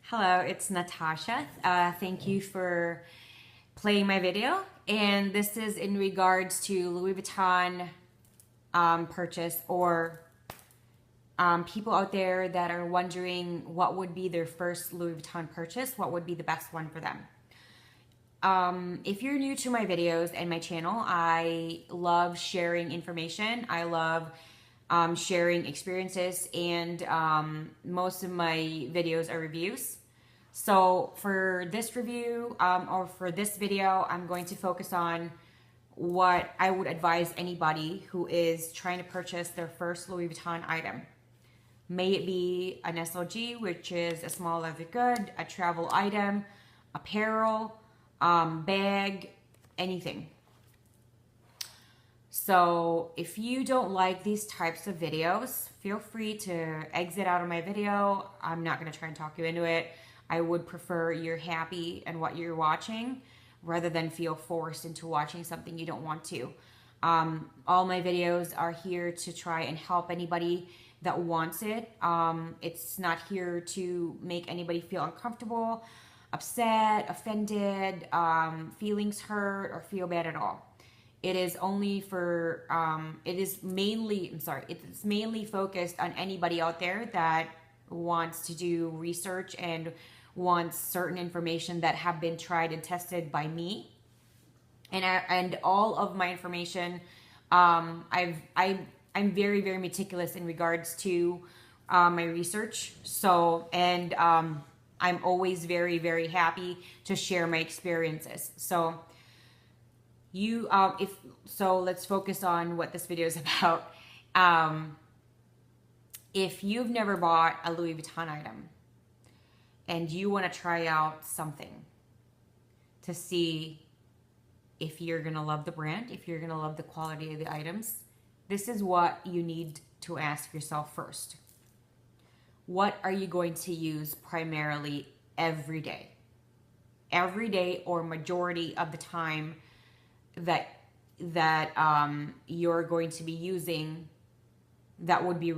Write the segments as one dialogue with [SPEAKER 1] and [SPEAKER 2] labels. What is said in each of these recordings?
[SPEAKER 1] Hello, it's Natasha. Thank you for playing my video. And this is in regards to Louis Vuitton purchase, or people out there that are wondering what would be their first Louis Vuitton purchase, what would be the best one for them. If you're new to my videos and my channel, I love sharing information. I love sharing experiences, and most of my videos are reviews. So for this review or for this video, I'm going to focus on what I would advise anybody who is trying to purchase their first Louis Vuitton item. May it be an SLG, which is a small leather good, a travel item, apparel, bag, anything. So if you don't like these types of videos, feel free to exit out of my video. I'm not going to try and talk you into it. I would prefer you're happy in what you're watching rather than feel forced into watching something you don't want to. All my videos are here to try and help anybody that wants it. It's not here to make anybody feel uncomfortable, upset, offended, feelings hurt, or feel bad at all. It is only for, it's mainly focused on anybody out there that wants to do research and wants certain information that have been tried and tested by me. And all of my information, I'm very, very meticulous in regards to my research. So, and I'm always very, very happy to share my experiences. So let's focus on what this video is about. If you've never bought a Louis Vuitton item and you want to try out something to see if you're going to love the brand, if you're going to love the quality of the items, this is what you need to ask yourself first. What are you going to use primarily every day? Every day, or majority of the time that you're going to be using that Louis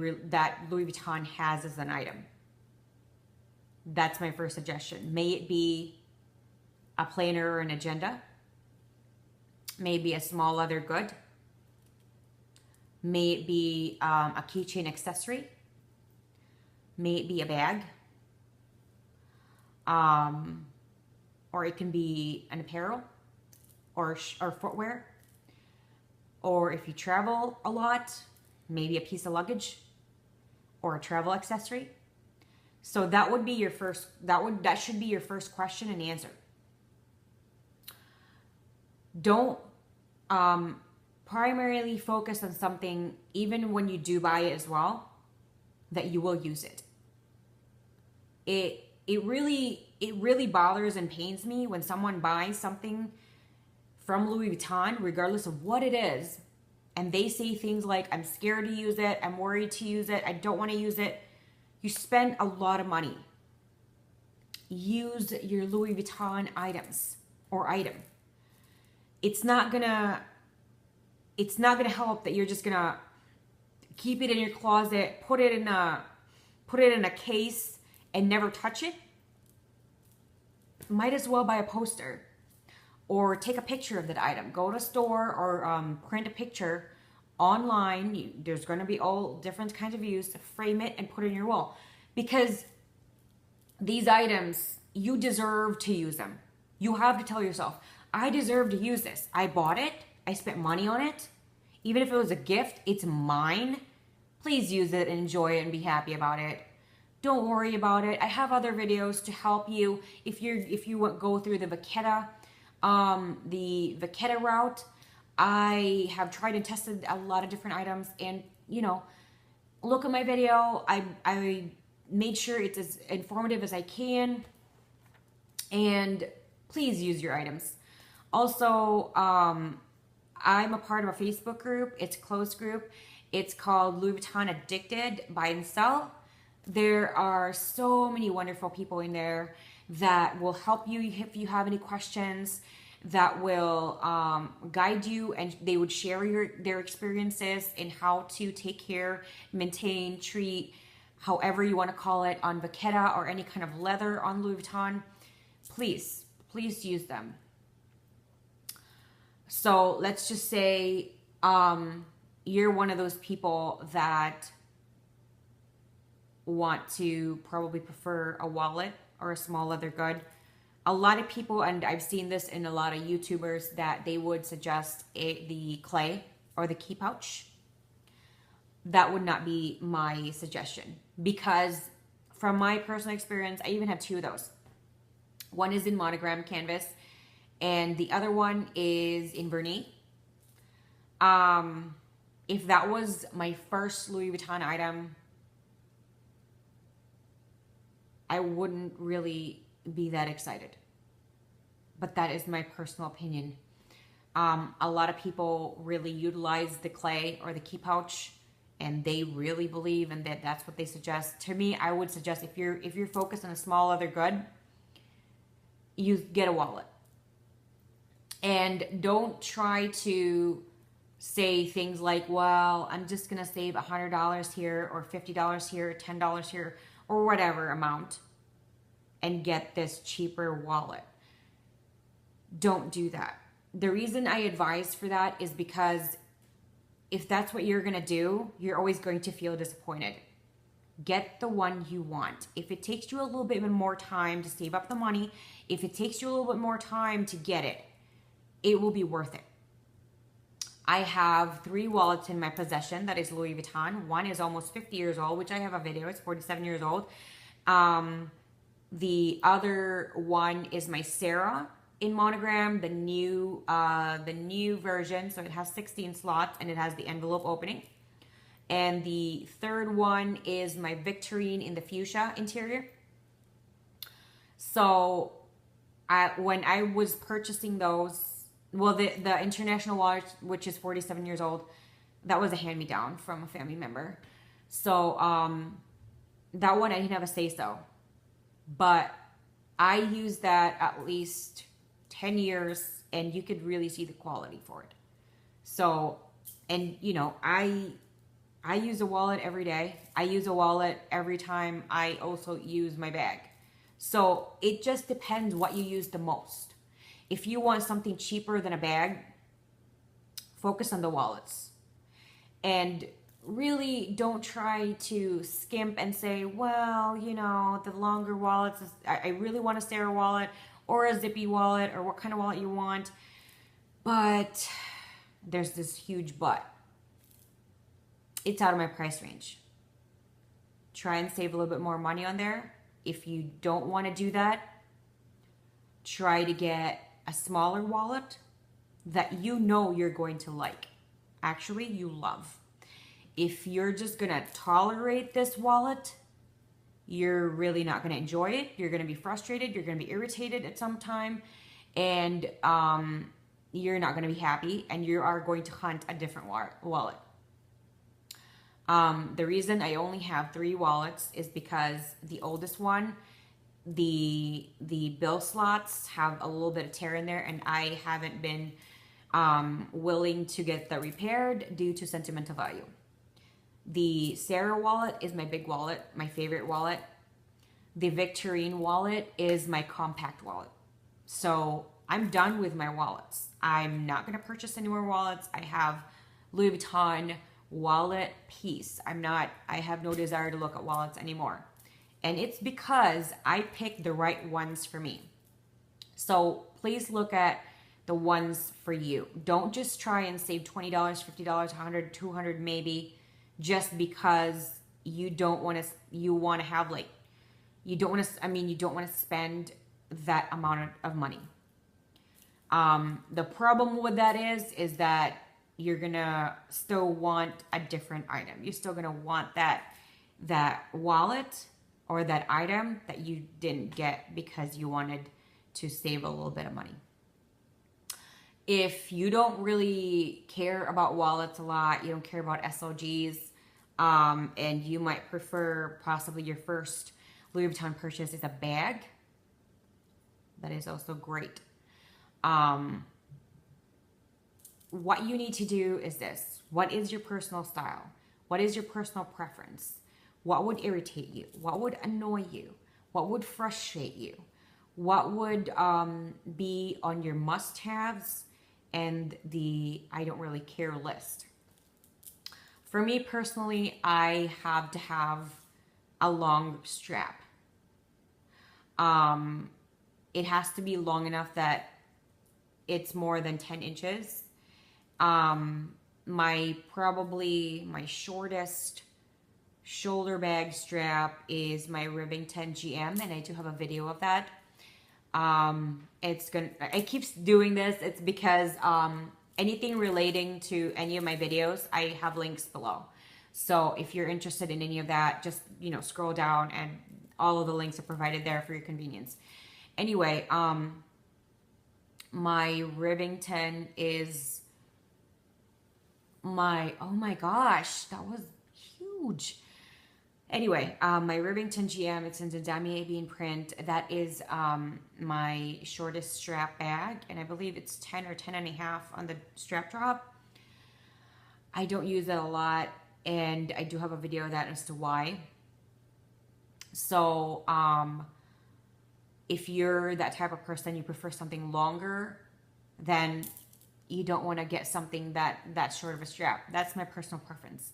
[SPEAKER 1] Vuitton has as an item. That's my first suggestion. May it be a planner or an agenda, maybe a small leather good, may it be a keychain accessory, may it be a bag, or it can be an apparel or footwear, or if you travel a lot, maybe a piece of luggage or a travel accessory. So that would be your first, that should be your first question and answer. Don't primarily focus on something, even when you do buy it as well, that you will use it. It really bothers and pains me when someone buys something from Louis Vuitton, regardless of what it is, and they say things like, I'm scared to use it, I'm worried to use it, I don't want to use it. You spend a lot of money. Use your Louis Vuitton items or item. It's not gonna help that you're just gonna keep it in your closet, put it in a case and never touch it. Might as well buy a poster or take a picture of that item. Go to a store or print a picture online. There's going to be all different kinds of views. Frame it and put it in your wall, because these items, you deserve to use them. You have to tell yourself, I deserve to use this. I bought it. I spent money on it. Even if it was a gift, it's mine. Please use it and enjoy it and be happy about it. Don't worry about it. I have other videos to help you if you go through the vachetta route. I have tried and tested a lot of different items, and look at my video. I made sure it's as informative as I can, and please use your items. Also, I'm a part of a Facebook group. It's a closed group. It's called Louis Vuitton Addicted Buy and Sell. There are so many wonderful people in there that will help you if you have any questions, that will guide you, and they would share their experiences in how to take care, maintain, treat however you want to call it, on vachetta or any kind of leather on Louis Vuitton, please use them. So let's just say you're one of those people that want to probably prefer a wallet or a small leather good. A lot of people, and I've seen this in a lot of YouTubers, that they would suggest the clay or the key pouch. That would not be my suggestion, because from my personal experience, I even have two of those. One is in monogram canvas and the other one is in vernis. If that was my first Louis Vuitton item, I wouldn't really be that excited. But that is my personal opinion. A lot of people really utilize the clay or the key pouch, and they really believe in that. That's what they suggest. To me, I would suggest if you're focused on a small leather good, you get a wallet. And don't try to say things like, well, I'm just going to save $100 here or $50 here, $10 here, or whatever amount and get this cheaper wallet. Don't do that. The reason I advise for that is because if that's what you're going to do, you're always going to feel disappointed. Get the one you want. If it takes you a little bit more time to save up the money, if it takes you a little bit more time to get it, it will be worth it. I have 3 wallets in my possession that is Louis Vuitton. One is almost 50 years old, which I have a video. It's 47 years old. The other one is my Sarah in monogram, the new version. So it has 16 slots and it has the envelope opening. And the third one is my Victorine in the fuchsia interior. So when I was purchasing those, well, the international wallet, which is 47 years old, that was a hand-me-down from a family member. So that one I didn't have a say-so. But I used that at least 10 years, and you could really see the quality for it. So, and you know, I use a wallet every day. I use a wallet every time I also use my bag. So it just depends what you use the most. If you want something cheaper than a bag, focus on the wallets. And really don't try to skimp and say, well, you know, the longer wallets, I really want a Sarah wallet or a zippy wallet or what kind of wallet you want. But there's this huge but. It's out of my price range. Try and save a little bit more money on there. If you don't want to do that, try to get a smaller wallet that you know you're going to like. Actually, you love. If you're just going to tolerate this wallet, you're really not going to enjoy it. You're going to be frustrated. You're going to be irritated at some time. And you're not going to be happy. And you are going to hunt a different wallet. The reason I only have 3 wallets is because the oldest one, the bill slots have a little bit of tear in there, and I haven't been willing to get that repaired due to sentimental value. The Sarah wallet is my big wallet, my favorite wallet. The Victorine wallet is my compact wallet. So I'm done with my wallets. I'm not going to purchase any more wallets. I have Louis Vuitton wallet piece. I have no desire to look at wallets anymore. And it's because I picked the right ones for me. So please look at the ones for you. Don't just try and save $20, $50, $100, $200 maybe, just because you don't want to, you want to have like, you don't want to spend that amount of money. The problem with that is that you're going to still want a different item. You're still going to want that wallet or that item that you didn't get because you wanted to save a little bit of money. If you don't really care about wallets a lot, you don't care about SLGs, and you might prefer possibly your first Louis Vuitton purchase is a bag, that is also great. What you need to do is this. What is your personal style? What is your personal preference? What would irritate you? What would annoy you? What would frustrate you? What would be on your must-haves and the I don't really care list? For me personally, I have to have a long strap. It has to be long enough that it's more than 10 inches. My shortest shoulder bag strap is my Rivington GM, and I do have a video of that. I keep doing this. It's because anything relating to any of my videos, I have links below. So if you're interested in any of that, just, scroll down and all of the links are provided there for your convenience. Anyway, my Rivington is oh my gosh, that was huge. Anyway, my Rivington GM, it's in the damier bean print. That is my shortest strap bag, and I believe it's 10 or 10 and a half on the strap drop. I don't use it a lot, and I do have a video of that as to why. So, if you're that type of person, you prefer something longer, then you don't want to get something that's short of a strap. That's my personal preference.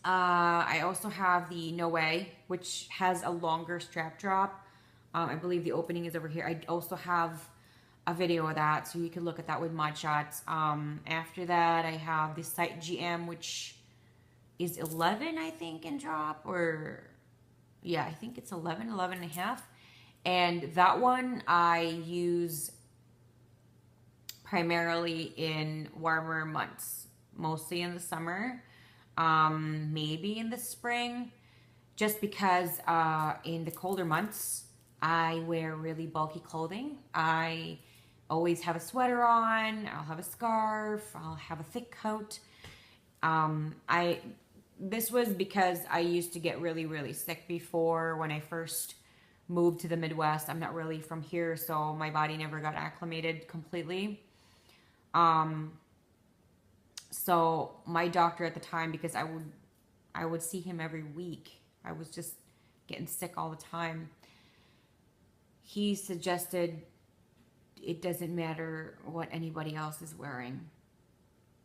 [SPEAKER 1] I also have the No Way, which has a longer strap drop. I believe the opening is over here. I also have a video of that, so you can look at that with mod shots. After that, I have the Sight GM, which is 11, I think, in drop, or yeah, I think it's 11 and a half. And that one I use primarily in warmer months, mostly in the summer, maybe in the spring, just because in the colder months, I wear really bulky clothing. I always have a sweater on, I'll have a scarf, I'll have a thick coat. This was because I used to get really, really sick before when I first moved to the Midwest. I'm not really from here, so my body never got acclimated completely. So my doctor at the time, because I would see him every week, I was just getting sick all the time. He suggested it doesn't matter what anybody else is wearing.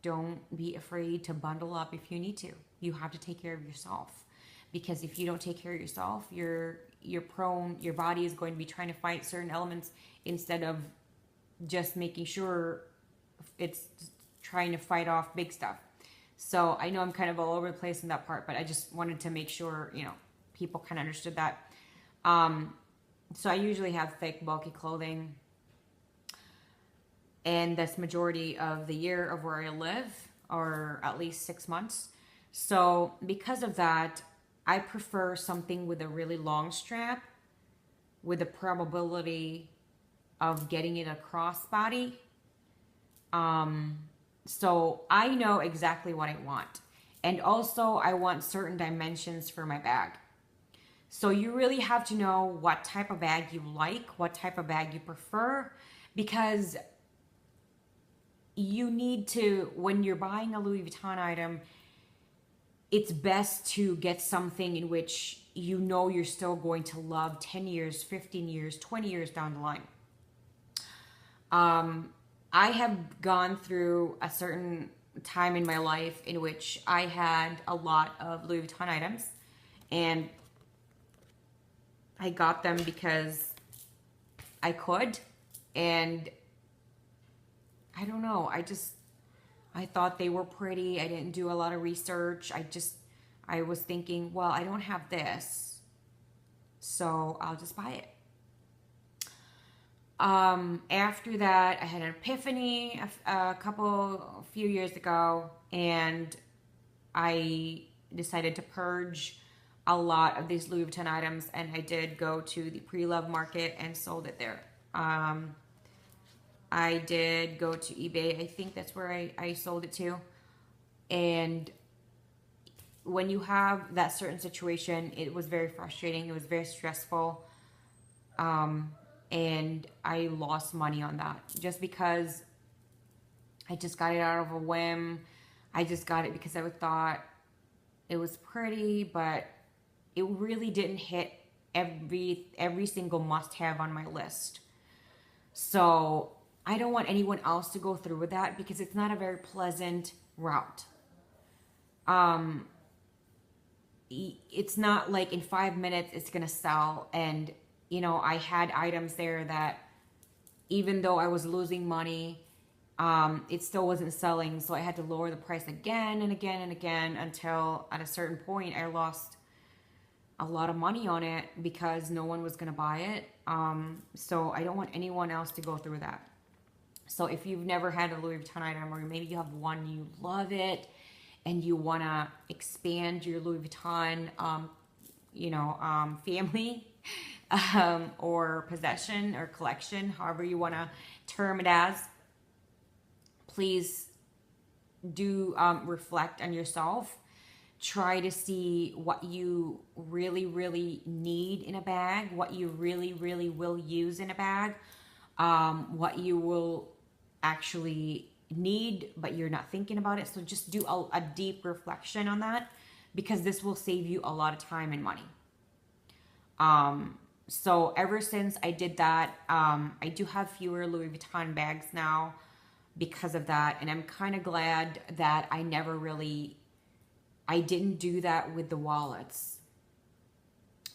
[SPEAKER 1] Don't be afraid to bundle up if you need to. You have to take care of yourself, because if you don't take care of yourself, your body is going to be trying to fight certain elements instead of just making sure it's trying to fight off big stuff. So I know I'm kind of all over the place in that part, but I just wanted to make sure, people kind of understood that. So I usually have thick, bulky clothing, and that's majority of the year of where I live, or at least 6 months. So because of that, I prefer something with a really long strap with a probability of getting it across body. So I know exactly what I want. And also I want certain dimensions for my bag. So you really have to know what type of bag you like, what type of bag you prefer, because you need to, when you're buying a Louis Vuitton item, it's best to get something in which you're still going to love 10 years, 15 years, 20 years down the line. I have gone through a certain time in my life in which I had a lot of Louis Vuitton items, and I got them because I could, and I don't know, I thought they were pretty. I didn't do a lot of research. I was thinking, well, I don't have this, so I'll just buy it. After that, I had an epiphany a few years ago, and I decided to purge a lot of these Louis Vuitton items, and I did go to the pre-love market and sold it there. I did go to eBay. I think that's where I sold it to. And when you have that certain situation, it was very frustrating. It was very stressful. And I lost money on that just because I just got it out of a whim. I just got it because I thought It was pretty, but it really didn't hit every single must-have on my list. So I don't want anyone else to go through with that because it's not a very pleasant route. It's not like in 5 minutes it's gonna sell. And you know, I had items there that even though I was losing money, it still wasn't selling. So I had to lower the price again and again and again until at a certain point I lost a lot of money on it because no one was gonna buy it. So I don't want anyone else to go through that. So if you've never had a Louis Vuitton item, or maybe you have one, you love it, and you wanna expand your Louis Vuitton, family, or possession or collection, however you wanna term it as, please do reflect on yourself. Try to see what you really, really need in a bag, what you really, really will use in a bag, what you will actually need, but you're not thinking about it. So just do a deep reflection on that, because this will save you a lot of time and money. So ever since I did that, I do have fewer Louis Vuitton bags now because of that. And I'm kind of glad that I didn't do that with the wallets,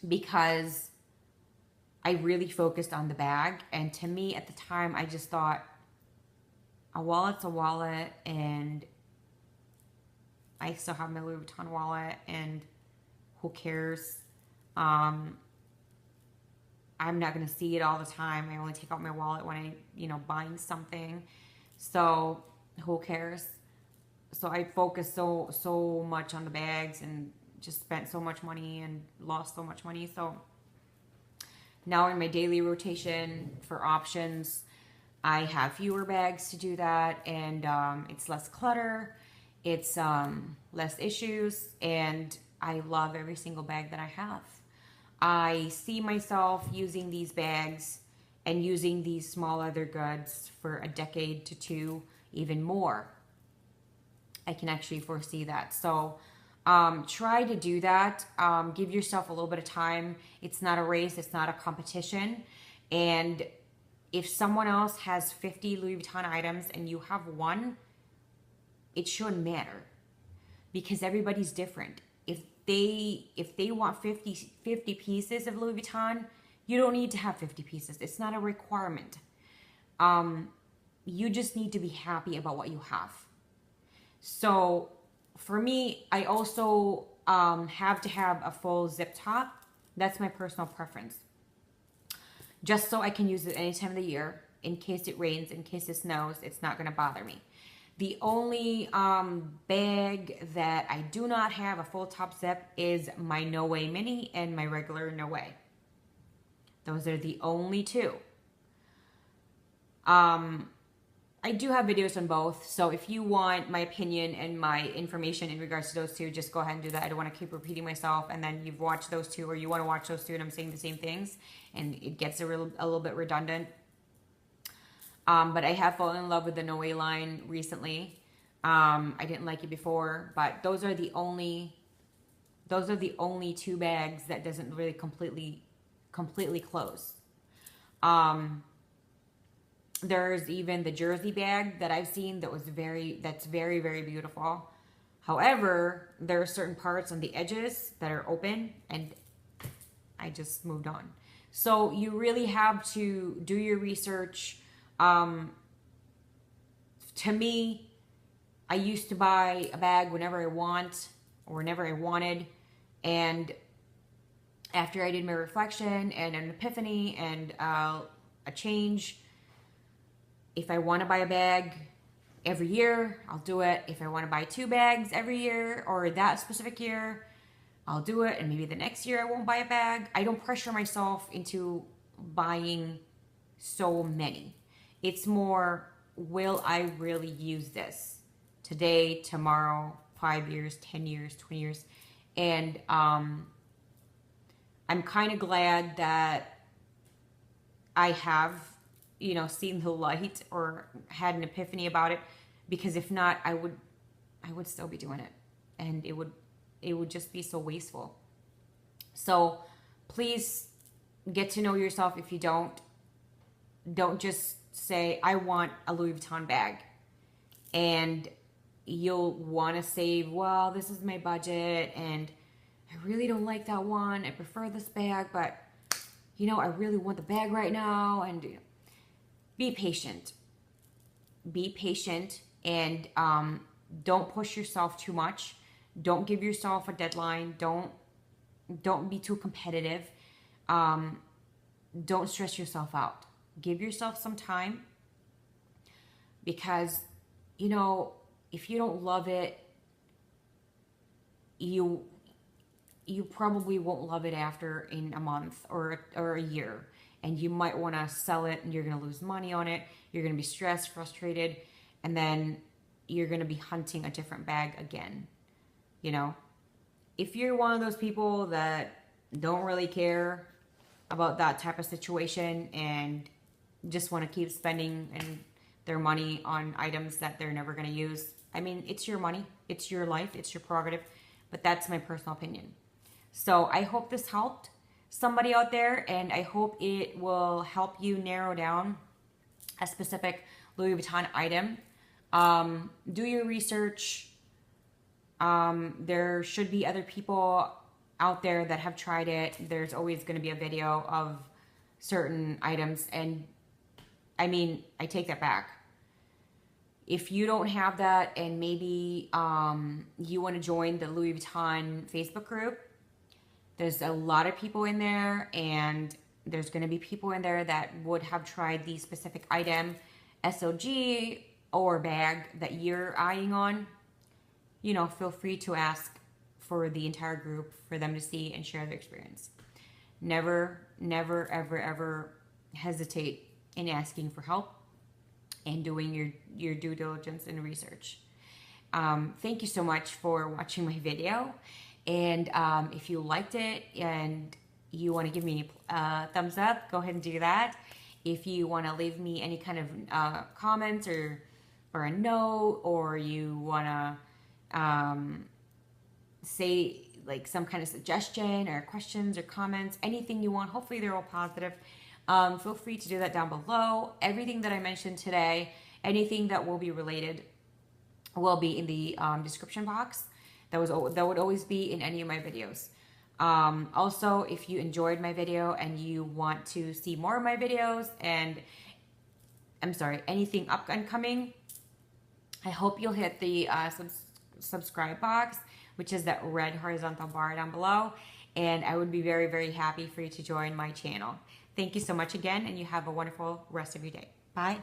[SPEAKER 1] because I really focused on the bag. And to me at the time, I just thought a wallet's a wallet, and I still have my Louis Vuitton wallet, and who cares? I'm not going to see it all the time. I only take out my wallet when I, buying something. So who cares? So I focused so much on the bags and just spent so much money and lost so much money. So now in my daily rotation for options, I have fewer bags to do that, and it's less clutter, it's less issues, and I love every single bag that I have. I see myself using these bags and using these small leather goods for a decade to two, even more. I can actually foresee that. So try to do that. Give yourself a little bit of time. It's not a race. It's not a competition. And if someone else has 50 Louis Vuitton items and you have one, it shouldn't matter, because everybody's different. If they want 50 pieces of Louis Vuitton, you don't need to have 50 pieces. It's not a requirement. You just need to be happy about what you have. So for me, I also have to have a full zip top. That's my personal preference. Just so I can use it any time of the year. In case it rains, in case it snows, it's not going to bother me. The only bag that I do not have a full top zip is my No Way Mini and my regular No Way. Those are the only two. I do have videos on both, so if you want my opinion and my information in regards to those two, just go ahead and do that. I don't want to keep repeating myself, and then you've watched those two, or you want to watch those two, and I'm saying the same things, and it gets a little bit redundant. But I have fallen in love with the No Way line recently. I didn't like it before, but those are the only two bags that doesn't really completely close. There's even the jersey bag that I've seen that's very, very beautiful. However, there are certain parts on the edges that are open, and I just moved on. So you really have to do your research. To me, I used to buy a bag whenever I want or whenever I wanted, and after I did my reflection and an epiphany and a change, if I want to buy a bag every year, I'll do it. If I want to buy 2 bags every year or that specific year, I'll do it. And maybe the next year I won't buy a bag. I don't pressure myself into buying so many. It's more, will I really use this today, tomorrow, 5 years, 10 years, 20 years? And I'm kind of glad that I have, seen the light or had an epiphany about it, because if not, I would still be doing it, and it would it would just be so wasteful. So please get to know yourself. If you don't just say, I want a Louis Vuitton bag. And you'll want to save, well, this is my budget and I really don't like that one. I prefer this bag, but you know, I really want the bag right now. And be patient. Be patient, and don't push yourself too much. Don't give yourself a deadline. Don't be too competitive. Don't stress yourself out. Give yourself some time, because, you know, if you don't love it, you probably won't love it after in a month or a year. And you might want to sell it, and you're going to lose money on it. You're going to be stressed, frustrated, and then you're going to be hunting a different bag again. You know, if you're one of those people that don't really care about that type of situation and just want to keep spending and their money on items that they're never going to use, I mean, it's your money, it's your life, it's your prerogative, but that's my personal opinion. So I hope this helped somebody out there, and I hope it will help you narrow down a specific Louis Vuitton item. Do your research. There should be other people out there that have tried it. There's always going to be a video of certain items, and I mean, I take that back. If you don't have that, and maybe you want to join the Louis Vuitton Facebook group, there's a lot of people in there, and there's going to be people in there that would have tried the specific item, SOG, or bag that you're eyeing on. You know, feel free to ask for the entire group for them to see and share their experience. Never, never, ever, ever hesitate in asking for help and doing your due diligence and research. Thank you so much for watching my video. And if you liked it and you want to give me a thumbs up, go ahead and do that. If you want to leave me any kind of comments or a note, or you want to say like some kind of suggestion or questions or comments, anything you want, hopefully they're all positive, feel free to do that down below. Everything that I mentioned today, anything that will be related, will be in the description box. That would always be in any of my videos. Also, if you enjoyed my video and you want to see more of my videos, and anything up and coming, I hope you'll hit the subscribe box, which is that red horizontal bar down below, and I would be very, very happy for you to join my channel. Thank you so much again, and you have a wonderful rest of your day. Bye.